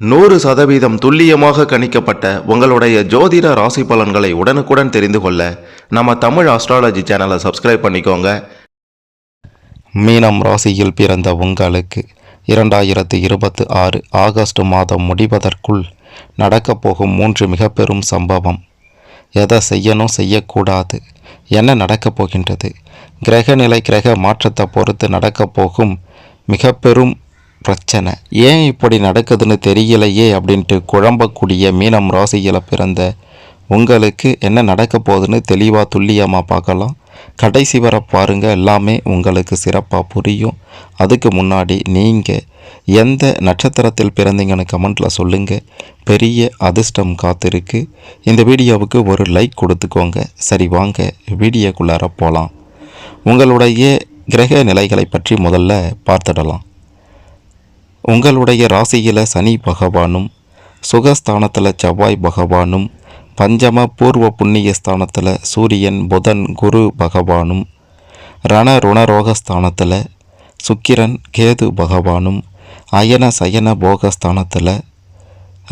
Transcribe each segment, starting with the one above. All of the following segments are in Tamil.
100% துல்லியமாக கணிக்கப்பட்ட உங்களுடைய ஜோதிட ராசி பலன்களை உடனுக்குடன் தெரிந்து கொள்ள நம்ம தமிழ் ஆஸ்ட்ராலஜி சேனலை சப்ஸ்கிரைப் பண்ணிக்கோங்க. மீனம் ராசியில் பிறந்த உங்களுக்கு 2026 ஆகஸ்ட் மாதம் முடிவதற்குள் நடக்கப் போகும் 3 மிக பெரும் சம்பவம். எதை செய்யணும் செய்யக்கூடாது, என்ன நடக்கப் போகின்றது, கிரகநிலை கிரக மாற்றத்தை பொறுத்து நடக்கப் போகும் மிக பெரும் பிரச்சனை, ஏன் இப்படி நடக்குதுன்னு தெரியலையே அப்படின்ட்டு குழம்பக்கூடிய மீனம் ராசியில் பிறந்த உங்களுக்கு என்ன நடக்க போகுதுன்னு தெளிவாக துல்லியமாக பார்க்கலாம். கடைசி வர பாருங்கள், எல்லாமே உங்களுக்கு சிறப்பாக புரியும். அதுக்கு முன்னாடி நீங்கள் எந்த நட்சத்திரத்தில் பிறந்தீங்கன்னு கமெண்ட்டில் சொல்லுங்கள். பெரிய அதிர்ஷ்டம் காத்திருக்கு. இந்த வீடியோவுக்கு ஒரு லைக் கொடுத்துக்கோங்க. சரி, வாங்க வீடியோக்குள்ளார போகலாம். உங்களுடைய கிரக நிலைகளை பற்றி முதல்ல பார்த்துடலாம். உங்களுடைய ராசியில் சனி பகவானும், சுகஸ்தானத்தில் செவ்வாய் பகவானும், பஞ்சம பூர்வ புண்ணிய ஸ்தானத்தில் சூரியன் புதன் குரு பகவானும், ருணரோகஸ்தானத்தில் சுக்கிரன் கேது பகவானும், அயன சயன போகஸ்தானத்தில்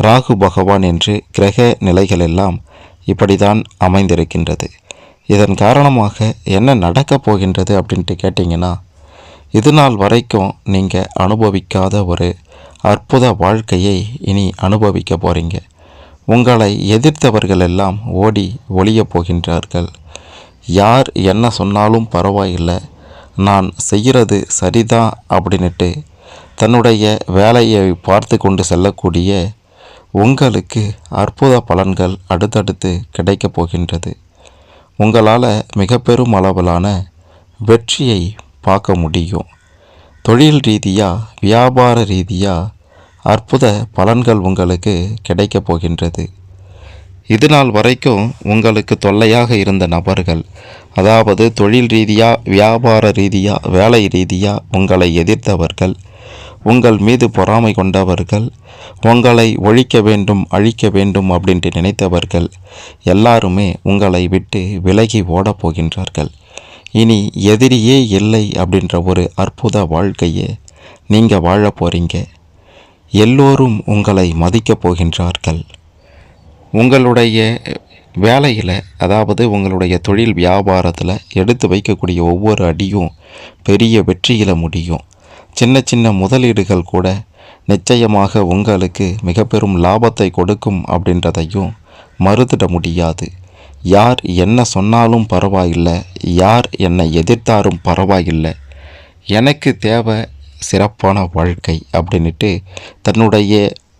ராகு பகவான் என்று கிரக நிலைகளெல்லாம் இப்படி தான் அமைந்திருக்கின்றது. இதன் காரணமாக என்ன நடக்கப் போகின்றது அப்படின்ட்டு கேட்டிங்கன்னா, இது நாள் வரைக்கும் நீங்கள் அனுபவிக்காத ஒரு அற்புத வாழ்க்கையை இனி அனுபவிக்க போகிறீங்க. உங்களை எதிர்த்தவர்கள் எல்லாம் ஓடி ஒளிய போகின்றார்கள். யார் என்ன சொன்னாலும் பரவாயில்லை, நான் செய்கிறது சரிதான் அப்படின்ட்டு தன்னுடைய வேலையை பார்த்து கொண்டு செல்லக்கூடிய உங்களுக்கு அற்புத பலன்கள் அடுத்தடுத்து கிடைக்கப் போகின்றது. உங்களால் மிக பெரும் அளவிலான வெற்றியை பார்க்க முடியும். தொழில் ரீதியாக, வியாபார ரீதியாக அற்புத பலன்கள் உங்களுக்கு கிடைக்கப் போகின்றது. இது நாள் வரைக்கும் உங்களுக்கு தொல்லையாக இருந்த நபர்கள், அதாவது தொழில் ரீதியாக, வியாபார ரீதியாக, வேலை ரீதியாக உங்களை எதிர்த்தவர்கள், உங்கள் மீது பொறாமை கொண்டவர்கள், உங்களை ஒழிக்க வேண்டும் அழிக்க வேண்டும் அப்படின்ட்டு நினைத்தவர்கள் எல்லாருமே உங்களை விட்டு விலகி ஓடப் போகின்றார்கள். இனி எதிரியே இல்லை அப்படின்ற ஒரு அற்புத வாழ்க்கையை நீங்கள் வாழ போகிறீங்க. எல்லோரும் உங்களை மதிக்கப் போகின்றார்கள். உங்களுடைய வேலையில், அதாவது உங்களுடைய தொழில் வியாபாரத்தில் எடுத்து வைக்கக்கூடிய ஒவ்வொரு அடியும் பெரிய வெற்றியில் முடியும். சின்ன சின்ன முதலீடுகள் கூட நிச்சயமாக உங்களுக்கு மிக பெரும் லாபத்தை கொடுக்கும் அப்படின்றதையும் மறுத்திட முடியாது. யார் என்ன சொன்னாலும் பரவாயில்லை, யார் என்னை எதிர்த்தாரும் பரவாயில்லை, எனக்கு தேவை சிறப்பான வாழ்க்கை அப்படின்ட்டு தன்னுடைய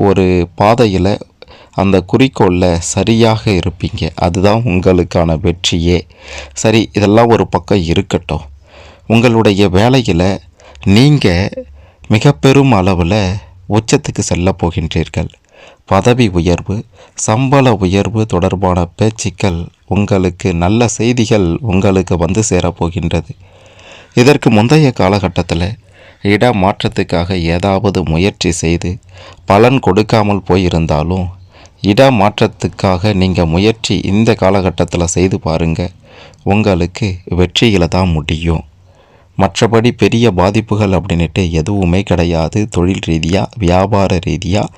ஒரு பாதையில், அந்த குறிக்கோளில் சரியாக இருப்பீங்க. அதுதான் உங்களுக்கான வெற்றியே. சரி, இதெல்லாம் ஒரு பக்கம் இருக்கட்டும். உங்களுடைய வேலையில் நீங்கள் மிக பெரும் அளவில் உச்சத்துக்கு செல்ல போகின்றீர்கள். பதவி உயர்வு, சம்பள உயர்வு தொடர்பான பேச்சுக்கள், உங்களுக்கு நல்ல செய்திகள் உங்களுக்கு வந்து சேரப்போகின்றது. இதற்கு முந்தைய காலகட்டத்தில் இடமாற்றத்துக்காக ஏதாவது முயற்சி செய்து பலன் கொடுக்காமல் போயிருந்தாலும், இடமாற்றத்துக்காக நீங்கள் முயற்சி இந்த காலகட்டத்தில் செய்து பாருங்கள், உங்களுக்கு வெற்றியில் தான் முடியும். மற்றபடி பெரிய பாதிப்புகள் அப்படின்ட்டு எதுவுமே கிடையாது. தொழில் ரீதியாக, வியாபார ரீதியாக,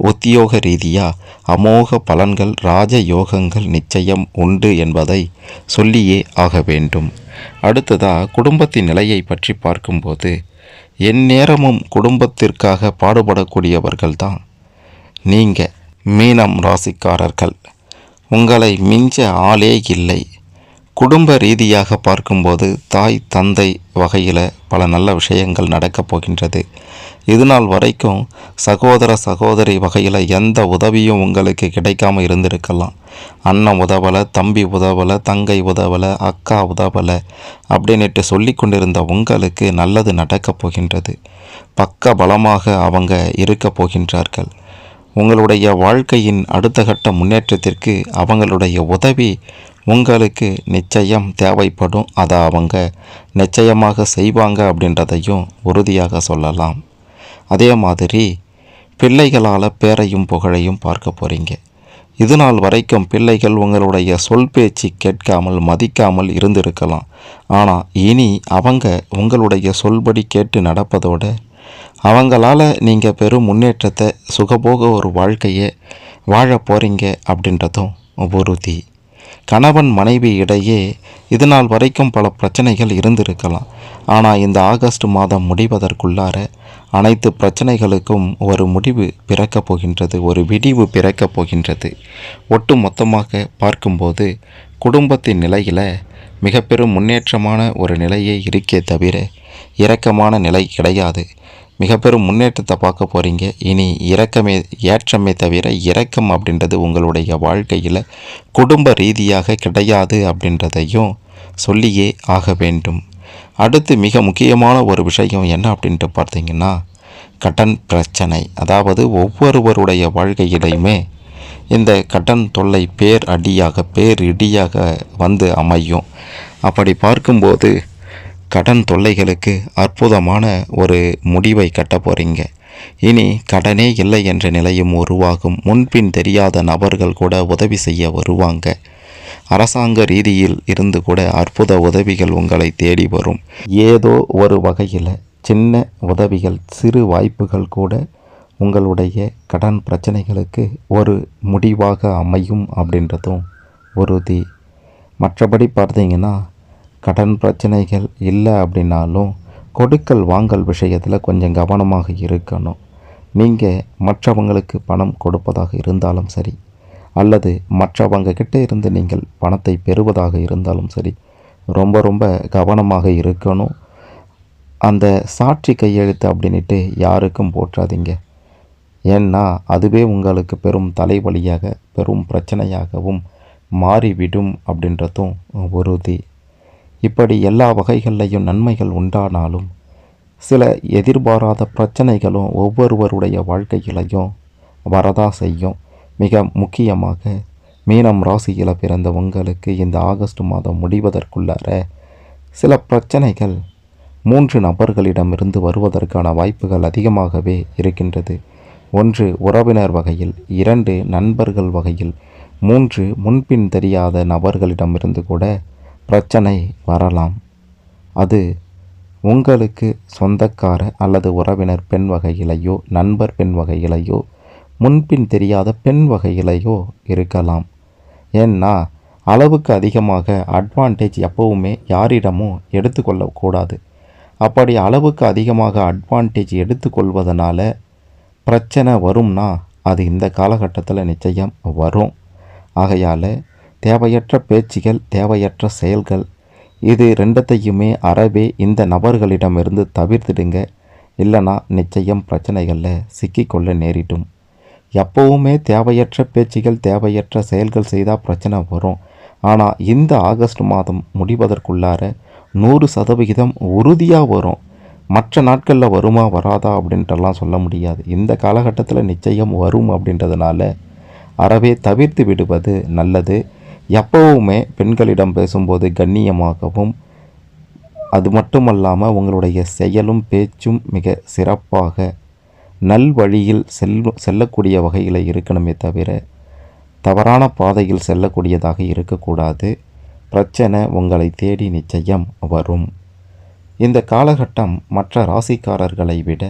உத்தியோக ரீதியாக அமோக பலன்கள், ராஜ யோகங்கள் நிச்சயம் உண்டு என்பதை சொல்லியே ஆக வேண்டும். அடுத்ததாக குடும்பத்தின் நிலையை பற்றி பார்க்கும்போது, எந்நேரமும் குடும்பத்திற்காக பாடுபடக்கூடியவர்கள் தான் நீங்கள் மீனம் ராசிக்காரர்கள். உங்களை மிஞ்ச ஆளே இல்லை. குடும்ப ரீதியாக பார்க்கும்போது தாய் தந்தை வகையில் பல நல்ல விஷயங்கள் நடக்கப் போகின்றது. இது நாள் வரைக்கும் சகோதர சகோதரி வகையில் எந்த உதவியும் உங்களுக்கு கிடைக்காமல் இருந்திருக்கலாம். அண்ணன் உதவலை, தம்பி உதவலை, தங்கை உதவலை, அக்கா உதவலை அப்படின்ட்டு சொல்லி கொண்டிருந்த உங்களுக்கு நல்லது நடக்கப் போகின்றது. பக்க பலமாக அவங்க இருக்க போகின்றார்கள். உங்களுடைய வாழ்க்கையின் அடுத்த கட்ட முன்னேற்றத்திற்கு அவங்களுடைய உதவி உங்களுக்கு நிச்சயம் தேவைப்படும். அதை அவங்க நிச்சயமாக செய்வாங்க அப்படின்றதையும் உறுதியாக சொல்லலாம். அதே மாதிரி பிள்ளைகளால் பேரையும் புகழையும் பார்க்க போகிறீங்க. இது நாள் வரைக்கும் பிள்ளைகள் உங்களுடைய சொல் பேச்சு கேட்காமல் மதிக்காமல் இருந்திருக்கலாம். ஆனால் இனி அவங்க உங்களுடைய சொல்படி கேட்டு நடப்பதோடு அவங்களால நீங்கள் பெரும் முன்னேற்றத்தை சுகபோக ஒரு வாழ்க்கையை வாழ போகிறீங்க அப்படின்றதும் உறுதி. கணவன் மனைவி இடையே இது நாள் வரைக்கும் பல பிரச்சனைகள் இருந்திருக்கலாம். ஆனால் இந்த ஆகஸ்ட் மாதம் முடிவதற்குள்ளார அனைத்து பிரச்சனைகளுக்கும் ஒரு முடிவு பிறக்கப் போகின்றது, ஒரு விடிவு பிறக்கப் போகின்றது. ஒட்டு மொத்தமாக பார்க்கும்போது குடும்பத்தின் நிலையில் மிக பெரும் முன்னேற்றமான ஒரு நிலையே இருக்கே தவிர இரக்கமான நிலை கிடையாது. மிக பெரும் முன்னேற்றத்தை பார்க்க போகிறீங்க. இனி ஏற்றமே தவிர இரக்கம் அப்படின்றது உங்களுடைய வாழ்க்கையில் குடும்ப ரீதியாக கிடையாது அப்படின்றதையும் சொல்லியே ஆக வேண்டும். அடுத்து மிக முக்கியமான ஒரு விஷயம் என்ன அப்படின்ட்டு பார்த்தீங்கன்னா, கடன் பிரச்சனை. அதாவது ஒவ்வொருவருடைய வாழ்க்கையிலையுமே இந்த கடன் தொல்லை பேரிடியாக வந்து அமையும். அப்படி பார்க்கும்போது கடன் தொல்லைகளுக்கு அற்புதமான ஒரு முடிவை கட்ட போகிறீங்க. இனி கடனே இல்லை என்ற நிலையும் உருவாகும். முன்பின் தெரியாத நபர்கள் கூட உதவி செய்ய வருவாங்க. அரசாங்க ரீதியில் இருந்து கூட அற்புத உதவிகள் உங்களை தேடி வரும். ஏதோ ஒரு வகையில் சின்ன உதவிகள், சிறு வாய்ப்புகள் கூட உங்களுடைய கடன் பிரச்சனைகளுக்கு ஒரு முடிவாக அமையும் அப்படின்றதும் உறுதி. மற்றபடி பார்த்தீங்கன்னா, கடன் பிரச்சனைகள் இல்லை அப்படின்னாலும் கொடுக்கல் வாங்கல் விஷயத்தில் கொஞ்சம் கவனமாக இருக்கணும். நீங்கள் மற்றவங்களுக்கு பணம் கொடுப்பதாக இருந்தாலும் சரி, அல்லது மற்றவங்க கிட்ட இருந்து நீங்கள் பணத்தை பெறுவதாக இருந்தாலும் சரி, ரொம்ப கவனமாக இருக்கணும். அந்த சாட்சி கையெழுத்து அப்படின்ட்டு யாருக்கும் போற்றாதீங்க. ஏன்னா அதுவே உங்களுக்கு பெரும் தலைவலியாக, பெரும் பிரச்சனையாகவும் மாறிவிடும் அப்படின்றதும் உறுதி. இப்படி எல்லா வகைகள்லையும் நன்மைகள் உண்டானாலும் சில எதிர்பாராத பிரச்சனைகளும் ஒவ்வொருவருடைய வாழ்க்கையிலையும் வரதா செய்யும். மிக முக்கியமாக மீனம் ராசியில் பிறந்த உங்களுக்கு இந்த ஆகஸ்ட் மாதம் முடிவதற்குள்ளார சில பிரச்சனைகள் 3 நபர்களிடமிருந்து வருவதற்கான வாய்ப்புகள் அதிகமாகவே இருக்கின்றது. 1 உறவினர் வகையில், 2 நண்பர்கள் வகையில், 3 முன்பின் தெரியாத நபர்களிடமிருந்து கூட பிரச்சனை வரலாம். அது உங்களுக்கு சொந்தக்கார அல்லது உறவினர் பெண் வகையிலையோ, நண்பர் பெண் வகையிலையோ, முன்பின் தெரியாத பெண் வகையிலையோ இருக்கலாம். ஏன்னா அளவுக்கு அதிகமாக அட்வான்டேஜ் எப்பவுமே யாரிடமும் எடுத்துக்கொள்ளக்கூடாது. அப்படி அளவுக்கு அதிகமாக அட்வான்டேஜ் எடுத்துக்கொள்வதனால பிரச்சனை வரும்னா அது இந்த காலகட்டத்தில் நிச்சயம் வரும். ஆகையால் தேவையற்ற பேச்சுகள், தேவையற்ற செயல்கள், இது ரெண்டத்தையுமே அறவே இந்த நபர்களிடமிருந்து தவிர்த்திடுங்க. இல்லைனா நிச்சயம் பிரச்சனைகளில் சிக்கிக்கொள்ள நேரிடும். எப்போவுமே தேவையற்ற பேச்சுகள், தேவையற்ற செயல்கள் செய்தால் பிரச்சனை வரும். ஆனால் இந்த ஆகஸ்ட் மாதம் முடிவதற்குள்ளார 100% உறுதியாக வரும். மற்ற நாட்களில் வருமா வராதா அப்படின்ட்டுலாம் சொல்ல முடியாது. இந்த காலகட்டத்தில் நிச்சயம் வரும் அப்படின்றதுனால அறவே தவிர்த்து விடுவது நல்லது. எப்போவுமே பெண்களிடம் பேசும்போது கண்ணியமாகவும், அது மட்டுமல்லாமல் உங்களுடைய செயலும் பேச்சும் மிக சிறப்பாக நல்வழியில் செல்லக்கூடிய வகையில் இருக்கணுமே தவிர தவறான பாதையில் செல்லக்கூடியதாக இருக்கக்கூடாது. பிரச்சனை உங்களை தேடி நிச்சயம் வரும். இந்த காலகட்டம் மற்ற ராசிக்காரர்களை விட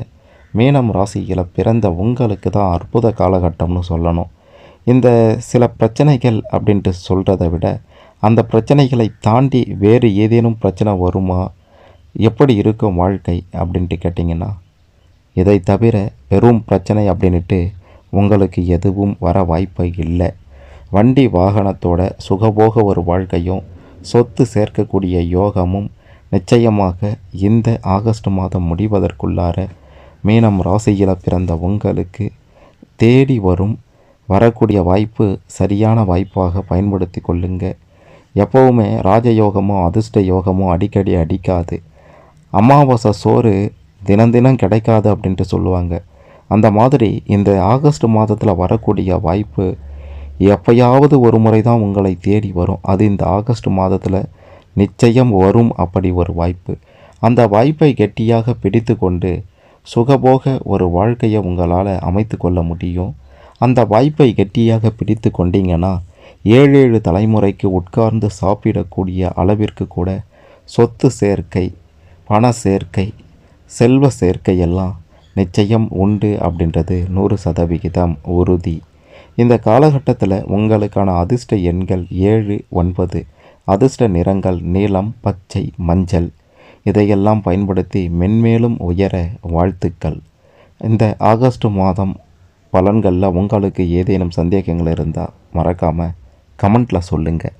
மீனம் ராசியில் பிறந்த உங்களுக்கு தான் அற்புத காலகட்டம்னு சொல்லணும். இந்த சில பிரச்சனைகள் அப்படின்ட்டு சொல்கிறத விட அந்த பிரச்சனைகளை தாண்டி வேறு ஏதேனும் பிரச்சனை வருமா, எப்படி இருக்கும் வாழ்க்கை அப்படின்ட்டு கேட்டிங்கன்னா, இதை தவிர பெரும் பிரச்சனை அப்படின்ட்டு உங்களுக்கு எதுவும் வர வாய்ப்பு இல்லை. வண்டி வாகனத்தோட சுகபோக ஒரு வாழ்க்கையும், சொத்து சேர்க்கக்கூடிய யோகமும் நிச்சயமாக இந்த ஆகஸ்ட் மாதம் முடிவதற்குள்ளார மீனம் ராசியில் பிறந்த உங்களுக்கு தேடி வரும். வரக்கூடிய வாய்ப்பு சரியான வாய்ப்பாக பயன்படுத்தி கொள்ளுங்க. எப்போவுமே ராஜயோகமோ அதிர்ஷ்ட யோகமோ அடிக்கடி அடிக்காது. அமாவாசை சோறு தினம் கிடைக்காது அப்படின்ட்டு சொல்லுவாங்க. அந்த மாதிரி இந்த ஆகஸ்ட் மாதத்தில் வரக்கூடிய வாய்ப்பு எப்பயாவது ஒரு முறை தான் உங்களை தேடி வரும். அது இந்த ஆகஸ்ட் மாதத்தில் நிச்சயம் வரும். அப்படி ஒரு வாய்ப்பு, அந்த வாய்ப்பை கெட்டியாக பிடித்து கொண்டு சுகபோக ஒரு வாழ்க்கையை உங்களால் அமைத்து கொள்ள முடியும். அந்த வாய்ப்பை கெட்டியாக பிடித்து கொண்டீங்கன்னா 7 தலைமுறைக்கு உட்கார்ந்து சாப்பிடக்கூடிய அளவிற்கு கூட சொத்து சேர்க்கை, பண சேர்க்கை, செல்வ சேர்க்கை எல்லாம் நிச்சயம் உண்டு அப்படின்றது 100% உறுதி. இந்த காலகட்டத்தில் உங்களுக்கான அதிர்ஷ்ட எண்கள் 7, 9. அதிர்ஷ்ட நிறங்கள் நீலம், பச்சை, மஞ்சள். இதையெல்லாம் பயன்படுத்தி மென்மேலும் உயர வாழ்த்துக்கள். இந்த ஆகஸ்ட் மாதம் பலன்களில் உங்களுக்கு ஏதேனும் சந்தேகங்கள் இருந்தால் மறக்காமல் கமெண்ட்டில் சொல்லுங்கள்.